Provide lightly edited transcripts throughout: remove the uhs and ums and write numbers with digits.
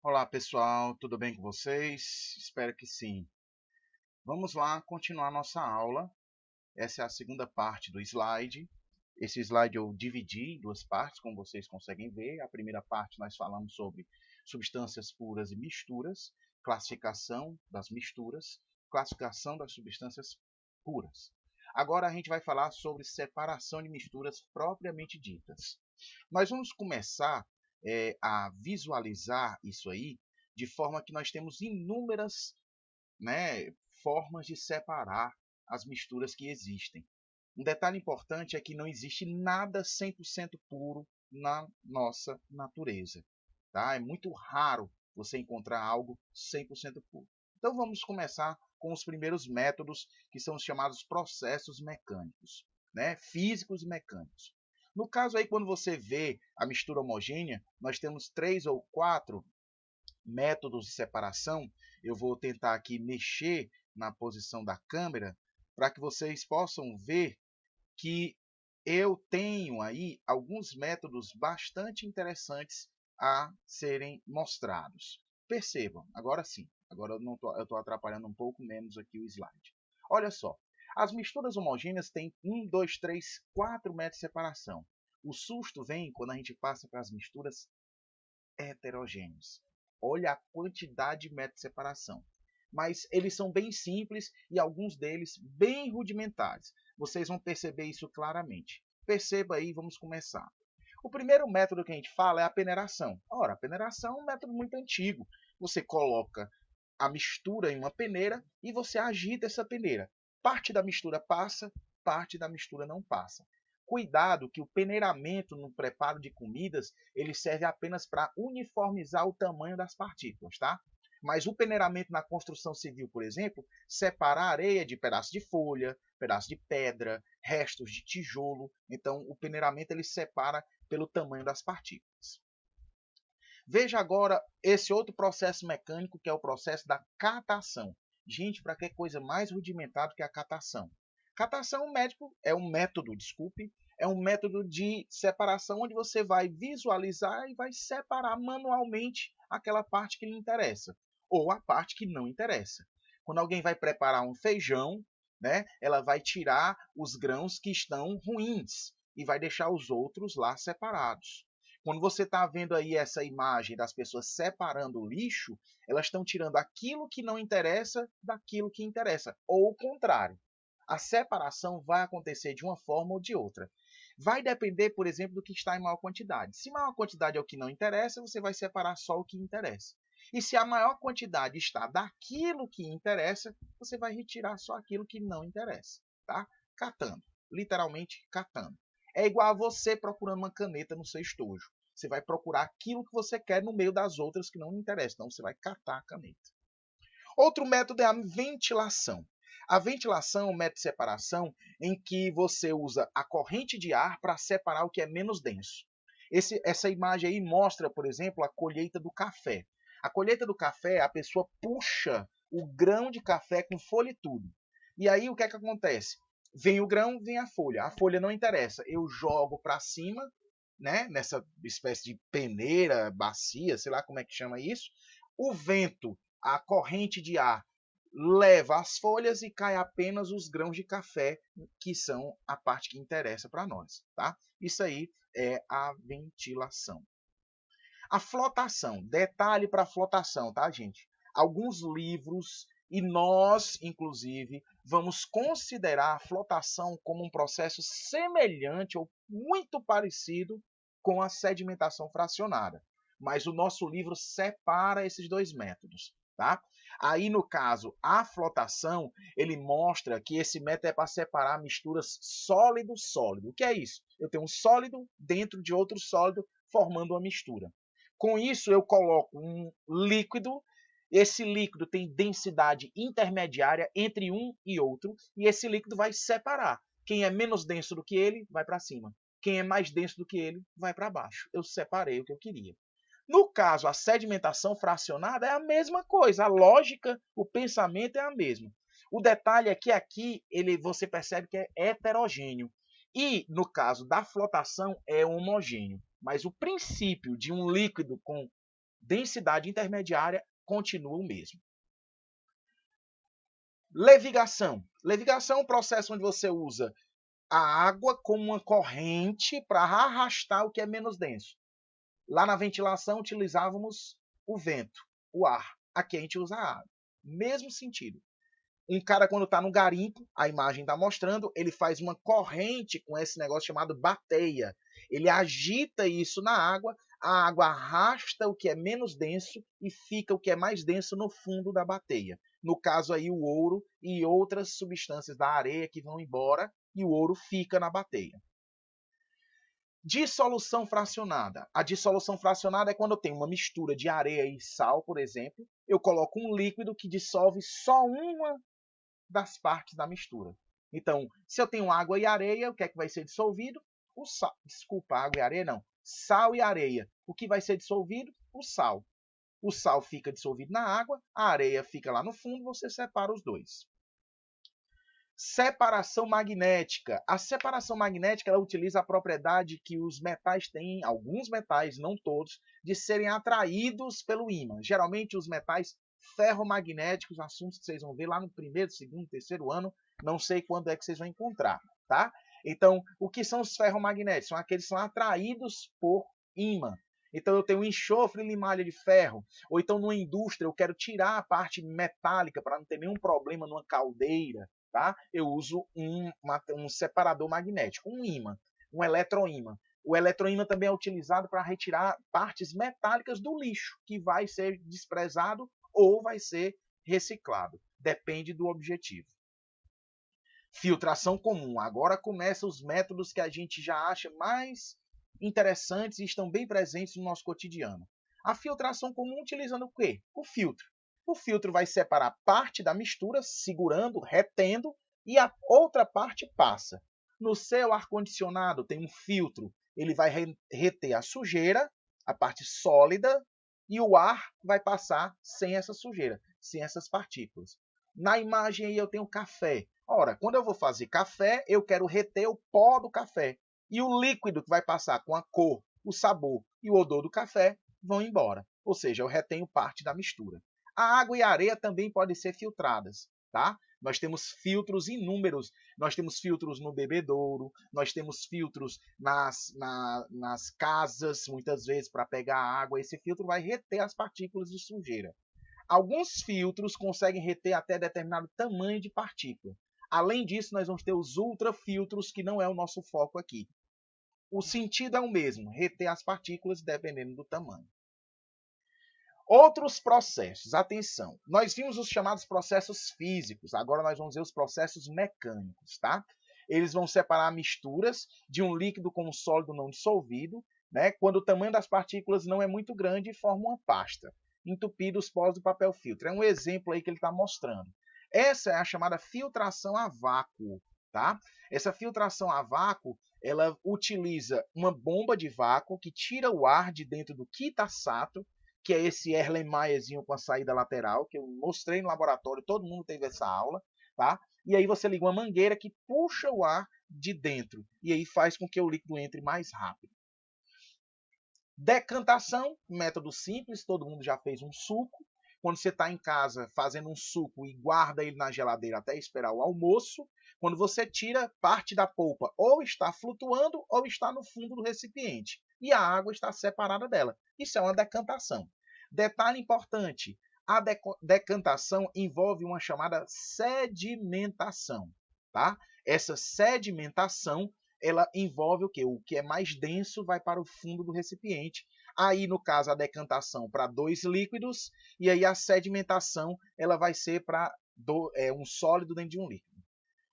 Olá pessoal, tudo bem com vocês? Espero que sim. Vamos lá continuar nossa aula. Essa é a segunda parte do slide. Esse slide eu dividi em duas partes, como vocês conseguem ver. A primeira parte nós falamos sobre substâncias puras e misturas, classificação das misturas, classificação das substâncias puras. Agora a gente vai falar sobre separação de misturas propriamente ditas. Nós vamos começar a visualizar isso aí de forma que nós temos inúmeras, né, formas de separar as misturas que existem. Um detalhe importante é que não existe nada 100% puro na nossa natureza. Tá? É muito raro você encontrar algo 100% puro. Então vamos começar com os primeiros métodos, que são os chamados processos mecânicos, né? Físicos e mecânicos. No caso aí, quando você vê a mistura homogênea, nós temos 3 ou 4 métodos de separação. Eu vou tentar aqui mexer na posição da câmera para que vocês possam ver que eu tenho aí alguns métodos bastante interessantes a serem mostrados. Percebam, agora sim, agora eu estou atrapalhando um pouco menos aqui o slide. Olha só, as misturas homogêneas têm 1, 2, 3, 4 metros de separação. O susto vem quando a gente passa para as misturas heterogêneas. Olha a quantidade de metros de separação. Mas eles são bem simples e alguns deles bem rudimentares. Vocês vão perceber isso claramente. Perceba aí, vamos começar. O primeiro método que a gente fala é a peneiração. Ora, a peneiração é um método muito antigo. Você coloca a mistura em uma peneira e você agita essa peneira. Parte da mistura passa, parte da mistura não passa. Cuidado que o peneiramento no preparo de comidas ele serve apenas para uniformizar o tamanho das partículas, tá? Mas o peneiramento na construção civil, por exemplo, separa a areia de pedaços de folha, pedaços de pedra, restos de tijolo. Então, o peneiramento ele separa pelo tamanho das partículas. Veja agora esse outro processo mecânico, que é o processo da catação. Gente, para que coisa mais rudimentar do que a catação? Catação é um método, desculpe, é um método de separação onde você vai visualizar e vai separar manualmente aquela parte que lhe interessa ou a parte que não interessa. Quando alguém vai preparar um feijão, né, ela vai tirar os grãos que estão ruins e vai deixar os outros lá separados. Quando você está vendo aí essa imagem das pessoas separando o lixo, elas estão tirando aquilo que não interessa daquilo que interessa, ou o contrário. A separação vai acontecer de uma forma ou de outra. Vai depender, por exemplo, do que está em maior quantidade. Se maior quantidade é o que não interessa, você vai separar só o que interessa. E se a maior quantidade está daquilo que interessa, você vai retirar só aquilo que não interessa, tá? Catando, literalmente catando. É igual a você procurando uma caneta no seu estojo. Você vai procurar aquilo que você quer no meio das outras que não interessam. Então você vai catar a caneta. Outro método é a ventilação. A ventilação é um método de separação em que você usa a corrente de ar para separar o que é menos denso. Essa imagem aí mostra, por exemplo, a colheita do café. A colheita do café, a pessoa puxa o grão de café com folha e tudo. E aí o que é que acontece? Vem o grão, vem a folha. A folha não interessa. Eu jogo para cima, né, nessa espécie de peneira, bacia, sei lá como é que chama isso. O vento, a corrente de ar, leva as folhas e cai apenas os grãos de café, que são a parte que interessa para nós, tá? Isso aí é a ventilação. A flotação, detalhe para a flotação, tá, gente? Alguns livros e nós, inclusive, vamos considerar a flotação como um processo semelhante ou muito parecido com a sedimentação fracionada. Mas o nosso livro separa esses dois métodos, tá? Aí, no caso, a flotação, ele mostra que esse método é para separar misturas sólido-sólido. O que é isso? Eu tenho um sólido dentro de outro sólido, formando uma mistura. Com isso, eu coloco um líquido. Esse líquido tem densidade intermediária entre um e outro, e esse líquido vai separar. Quem é menos denso do que ele, vai para cima. Quem é mais denso do que ele, vai para baixo. Eu separei o que eu queria. No caso, a sedimentação fracionada é a mesma coisa. A lógica, o pensamento é a mesma. O detalhe é que aqui você percebe que é heterogêneo. E, no caso da flotação, é homogêneo. Mas o princípio de um líquido com densidade intermediária continua o mesmo. Levigação. Levigação é um processo onde você usa a água como uma corrente para arrastar o que é menos denso. Lá na ventilação utilizávamos o vento, o ar. Aqui a gente usa a água. Mesmo sentido. Um cara, quando está no garimpo, a imagem está mostrando, ele faz uma corrente com esse negócio chamado bateia. Ele agita isso na água, a água arrasta o que é menos denso e fica o que é mais denso no fundo da bateia. No caso aí, o ouro e outras substâncias da areia que vão embora e o ouro fica na bateia. Dissolução fracionada. A dissolução fracionada é quando eu tenho uma mistura de areia e sal, por exemplo, eu coloco um líquido que dissolve só uma das partes da mistura. Então, se eu tenho água e areia, o que é que vai ser dissolvido? O sal. Desculpa, água e areia não. Sal e areia. O que vai ser dissolvido? O sal. O sal fica dissolvido na água, a areia fica lá no fundo, você separa os dois. Separação magnética. A separação magnética ela utiliza a propriedade que os metais têm, alguns metais, não todos, de serem atraídos pelo ímã. Geralmente os metais ferromagnéticos, assuntos que vocês vão ver lá no primeiro, segundo, terceiro ano, não sei quando é que vocês vão encontrar, tá? Então, o que são os ferromagnéticos? São aqueles que são atraídos por ímã. Então eu tenho enxofre e limalha de ferro, ou então numa indústria eu quero tirar a parte metálica para não ter nenhum problema numa caldeira, tá? Eu uso um separador magnético, um ímã, um eletroímã. O eletroímã também é utilizado para retirar partes metálicas do lixo, que vai ser desprezado ou vai ser reciclado. Depende do objetivo. Filtração comum. Agora começam os métodos que a gente já acha mais interessantes e estão bem presentes no nosso cotidiano. A filtração comum utilizando o quê? O filtro. O filtro vai separar parte da mistura, segurando, retendo, e a outra parte passa. No seu ar-condicionado tem um filtro, ele vai reter a sujeira, a parte sólida, e o ar vai passar sem essa sujeira, sem essas partículas. Na imagem aí eu tenho café. Ora, quando eu vou fazer café, eu quero reter o pó do café. E o líquido que vai passar com a cor, o sabor e o odor do café vão embora. Ou seja, eu retenho parte da mistura. A água e a areia também podem ser filtradas, tá? Nós temos filtros inúmeros. Nós temos filtros no bebedouro, nós temos filtros nas casas, muitas vezes, para pegar a água. Esse filtro vai reter as partículas de sujeira. Alguns filtros conseguem reter até determinado tamanho de partícula. Além disso, nós vamos ter os ultrafiltros, que não é o nosso foco aqui. O sentido é o mesmo, reter as partículas dependendo do tamanho. Outros processos, atenção, nós vimos os chamados processos físicos, agora nós vamos ver os processos mecânicos, tá? Eles vão separar misturas de um líquido com um sólido não dissolvido, né? Quando o tamanho das partículas não é muito grande e forma uma pasta, entupindo os poros do papel filtro. É um exemplo aí que ele está mostrando. Essa é a chamada filtração a vácuo, tá? Essa filtração a vácuo, ela utiliza uma bomba de vácuo que tira o ar de dentro do Kitasato, que é esse Erlenmeyerzinho com a saída lateral, que eu mostrei no laboratório, todo mundo teve essa aula, tá? E aí você liga uma mangueira que puxa o ar de dentro, e aí faz com que o líquido entre mais rápido. Decantação, método simples, todo mundo já fez um suco. Quando você está em casa fazendo um suco e guarda ele na geladeira até esperar o almoço, quando você tira parte da polpa, ou está flutuando ou está no fundo do recipiente, e a água está separada dela. Isso é uma decantação. Detalhe importante, a decantação envolve uma chamada sedimentação, tá? Essa sedimentação, ela envolve o quê? O que é mais denso vai para o fundo do recipiente. Aí, no caso, a decantação para dois líquidos, e aí a sedimentação ela vai ser para um sólido dentro de um líquido.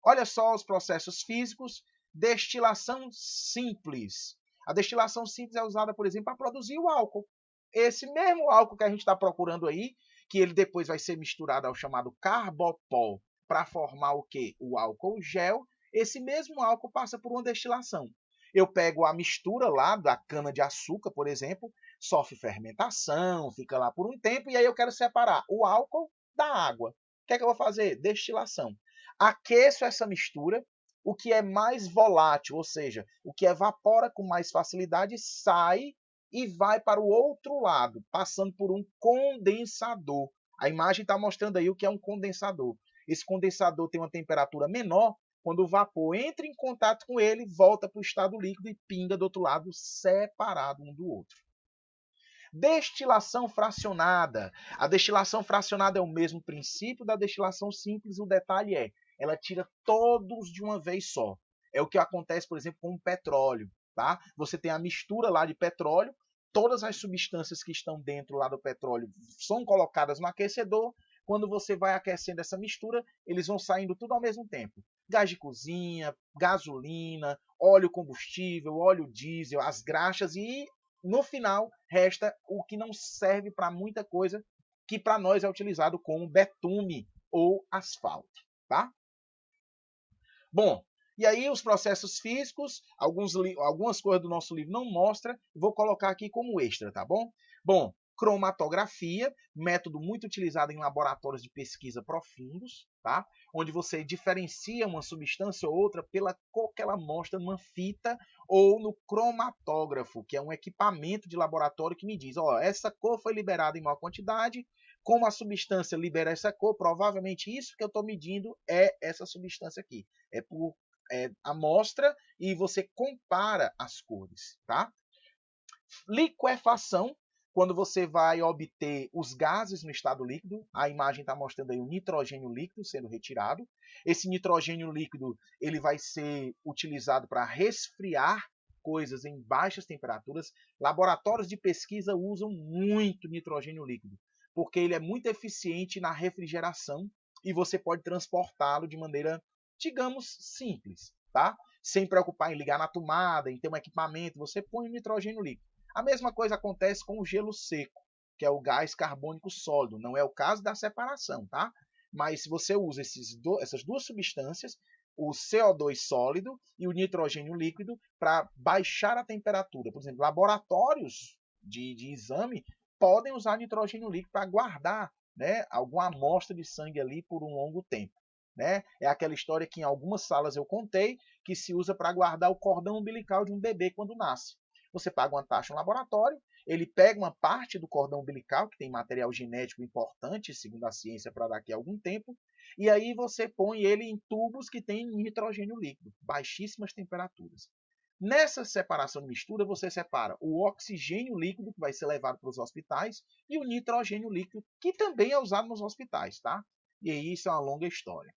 Olha só os processos físicos. Destilação simples. A destilação simples é usada, por exemplo, para produzir o álcool. Esse mesmo álcool que a gente está procurando aí, que ele depois vai ser misturado ao chamado carbopol para formar o quê? O álcool gel. Esse mesmo álcool passa por uma destilação. Eu pego a mistura lá da cana-de-açúcar, por exemplo, sofre fermentação, fica lá por um tempo, e aí eu quero separar o álcool da água. O que é que eu vou fazer? Destilação. Aqueço essa mistura, o que é mais volátil, ou seja, o que evapora com mais facilidade, sai e vai para o outro lado, passando por um condensador. A imagem está mostrando aí o que é um condensador. Esse condensador tem uma temperatura menor. Quando o vapor entra em contato com ele, volta para o estado líquido e pinga do outro lado, separado um do outro. Destilação fracionada. A destilação fracionada é o mesmo princípio da destilação simples, o detalhe é, ela tira todos de uma vez só. É o que acontece, por exemplo, com o petróleo. Tá? Você tem a mistura lá de petróleo, todas as substâncias que estão dentro lá do petróleo são colocadas no aquecedor. Quando você vai aquecendo essa mistura, eles vão saindo tudo ao mesmo tempo. Gás de cozinha, gasolina, óleo combustível, óleo diesel, as graxas e no final resta o que não serve para muita coisa, que para nós é utilizado como betume ou asfalto. Tá? Bom, e aí os processos físicos, algumas coisas do nosso livro não mostra, vou colocar aqui como extra, tá bom? Bom, cromatografia, método muito utilizado em laboratórios de pesquisa profundos, tá? Onde você diferencia uma substância ou outra pela cor que ela mostra numa fita ou no cromatógrafo, que é um equipamento de laboratório que me diz, ó, essa cor foi liberada em maior quantidade, como a substância libera essa cor, provavelmente isso que eu estou medindo é essa substância aqui. É por amostra e você compara as cores, tá? Liquefação, quando você vai obter os gases no estado líquido, a imagem está mostrando aí o nitrogênio líquido sendo retirado. Esse nitrogênio líquido ele vai ser utilizado para resfriar coisas em baixas temperaturas. Laboratórios de pesquisa usam muito nitrogênio líquido, porque ele é muito eficiente na refrigeração e você pode transportá-lo de maneira, digamos, simples, tá? Sem preocupar em ligar na tomada, em ter um equipamento, você põe o nitrogênio líquido. A mesma coisa acontece com o gelo seco, que é o gás carbônico sólido. Não é o caso da separação, tá? Mas se você usa essas duas substâncias, o CO2 sólido e o nitrogênio líquido, para baixar a temperatura. Por exemplo, laboratórios de exame podem usar nitrogênio líquido para guardar, né, alguma amostra de sangue ali por um longo tempo. Né? É aquela história que em algumas salas eu contei, que se usa para guardar o cordão umbilical de um bebê quando nasce. Você paga uma taxa no laboratório, ele pega uma parte do cordão umbilical, que tem material genético importante, segundo a ciência, para daqui a algum tempo, e aí você põe ele em tubos que têm nitrogênio líquido, baixíssimas temperaturas. Nessa separação de mistura, você separa o oxigênio líquido, que vai ser levado para os hospitais, e o nitrogênio líquido, que também é usado nos hospitais, tá? E aí isso é uma longa história.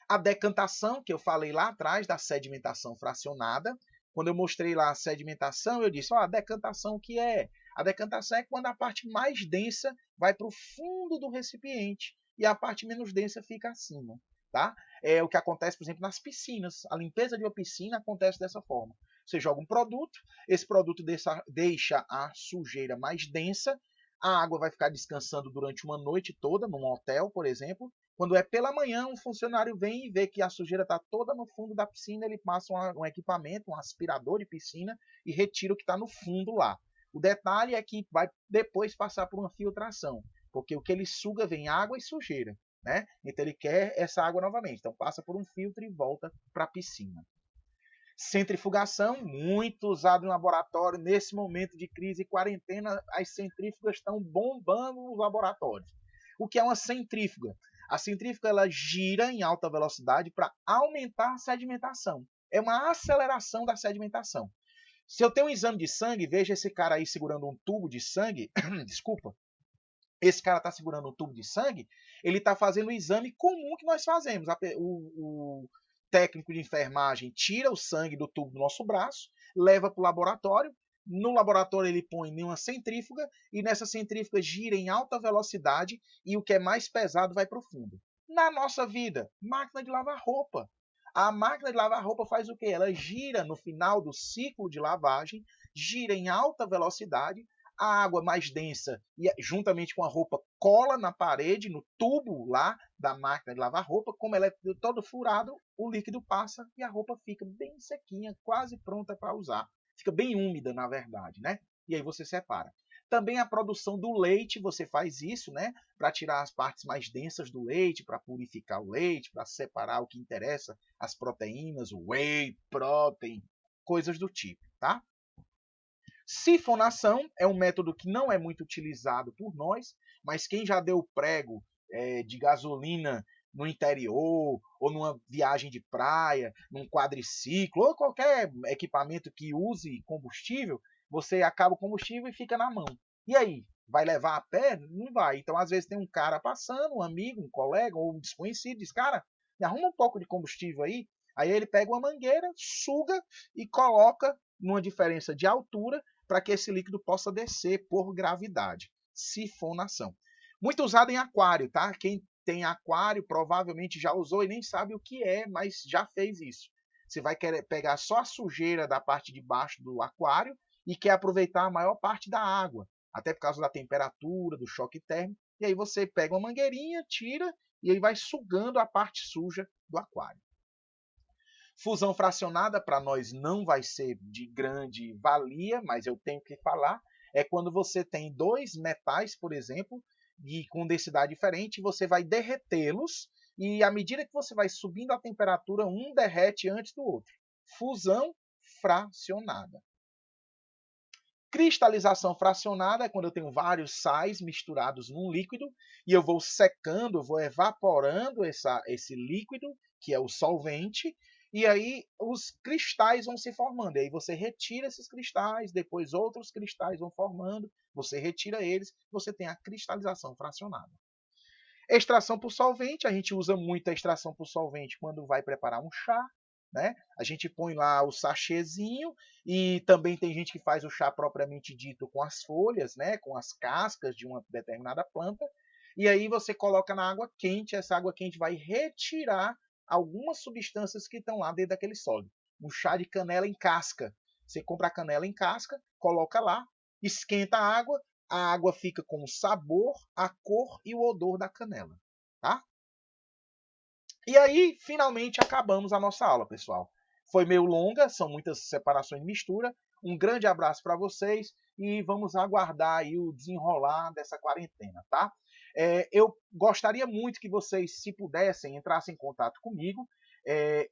A decantação, que eu falei lá atrás, da sedimentação fracionada. Quando eu mostrei lá a sedimentação, eu disse, a decantação o que é? A decantação é quando a parte mais densa vai para o fundo do recipiente e a parte menos densa fica acima. Tá? É o que acontece, por exemplo, nas piscinas. A limpeza de uma piscina acontece dessa forma. Você joga um produto, esse produto deixa a sujeira mais densa, a água vai ficar descansando durante uma noite toda, num hotel, por exemplo. Quando é pela manhã, um funcionário vem e vê que a sujeira está toda no fundo da piscina, ele passa um equipamento, um aspirador de piscina e retira o que está no fundo lá. O detalhe é que vai depois passar por uma filtração, porque o que ele suga vem água e sujeira. Né? Então ele quer essa água novamente. Então passa por um filtro e volta para a piscina. Centrifugação, muito usado em laboratório. Nesse momento de crise e quarentena, as centrífugas estão bombando nos laboratórios. O que é uma centrífuga? A centrífuga ela gira em alta velocidade para aumentar a sedimentação. É uma aceleração da sedimentação. Se eu tenho um exame de sangue, veja esse cara aí segurando um tubo de sangue. Desculpa. Esse cara está segurando um tubo de sangue, ele está fazendo o exame comum que nós fazemos. O técnico de enfermagem tira o sangue do tubo do nosso braço, leva para o laboratório. No laboratório ele põe em uma centrífuga e nessa centrífuga gira em alta velocidade e o que é mais pesado vai para o fundo. Na nossa vida, máquina de lavar roupa. A máquina de lavar roupa faz o quê? Ela gira no final do ciclo de lavagem, gira em alta velocidade, a água mais densa e juntamente com a roupa cola na parede, no tubo lá da máquina de lavar roupa, como ela é todo furado, o líquido passa e a roupa fica bem sequinha, quase pronta para usar. Fica bem úmida, na verdade, né? E aí você separa. Também a produção do leite, você faz isso, né? Para tirar as partes mais densas do leite, para purificar o leite, para separar o que interessa, as proteínas, o whey protein, coisas do tipo, tá? Sifonação é um método que não é muito utilizado por nós, mas quem já deu prego de gasolina no interior, ou numa viagem de praia, num quadriciclo, ou qualquer equipamento que use combustível, você acaba o combustível e fica na mão. E aí? Vai levar a pé? Não vai. Então, às vezes, tem um cara passando, um amigo, um colega ou um desconhecido, diz, cara, me arruma um pouco de combustível aí. Aí ele pega uma mangueira, suga e coloca numa diferença de altura para que esse líquido possa descer por gravidade. Sifonação. Muito usado em aquário, tá? Quem tem aquário provavelmente já usou e nem sabe o que é, mas já fez isso. Você vai querer pegar só a sujeira da parte de baixo do aquário e quer aproveitar a maior parte da água, até por causa da temperatura, do choque térmico. E aí você pega uma mangueirinha, tira e aí vai sugando a parte suja do aquário. Fusão fracionada para nós não vai ser de grande valia, mas eu tenho que falar, é quando você tem dois metais, por exemplo, com densidade diferente, você vai derretê-los e à medida que você vai subindo a temperatura, um derrete antes do outro. Fusão fracionada. Cristalização fracionada é quando eu tenho vários sais misturados num líquido e eu vou secando, vou evaporando esse líquido, que é o solvente, e aí os cristais vão se formando. E aí você retira esses cristais, depois outros cristais vão formando, você retira eles, você tem a cristalização fracionada. Extração por solvente, a gente usa muito a extração por solvente quando vai preparar um chá, né? A gente põe lá o sachêzinho e também tem gente que faz o chá propriamente dito com as folhas, né? Com as cascas de uma determinada planta. E aí você coloca na água quente, essa água quente vai retirar algumas substâncias que estão lá dentro daquele sólido. Um chá de canela em casca. Você compra a canela em casca, coloca lá, esquenta a água fica com o sabor, a cor e o odor da canela, tá? E aí, finalmente, acabamos a nossa aula, pessoal. Foi meio longa, são muitas separações de mistura. Um grande abraço para vocês e vamos aguardar aí o desenrolar dessa quarentena, tá? Eu gostaria muito que vocês, se pudessem, entrassem em contato comigo.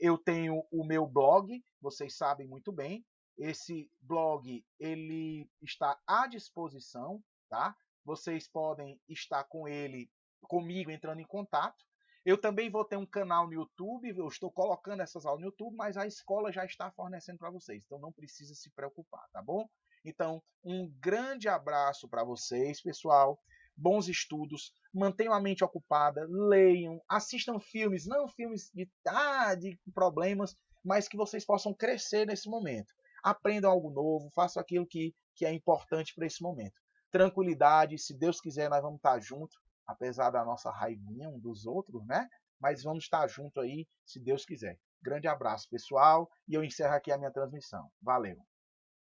Eu tenho o meu blog, vocês sabem muito bem. Esse blog, ele está à disposição, tá? Vocês podem estar comigo entrando em contato. Eu também vou ter um canal no YouTube, eu estou colocando essas aulas no YouTube, mas a escola já está fornecendo para vocês, então não precisa se preocupar, tá bom? Então, um grande abraço para vocês, pessoal. Bons estudos, mantenham a mente ocupada, leiam, assistam filmes, não filmes de problemas, mas que vocês possam crescer nesse momento. Aprendam algo novo, façam aquilo que é importante para esse momento. Tranquilidade, se Deus quiser, nós vamos estar juntos, apesar da nossa raivinha um dos outros, né? Mas vamos estar junto aí, se Deus quiser. Grande abraço, pessoal, e eu encerro aqui a minha transmissão. Valeu!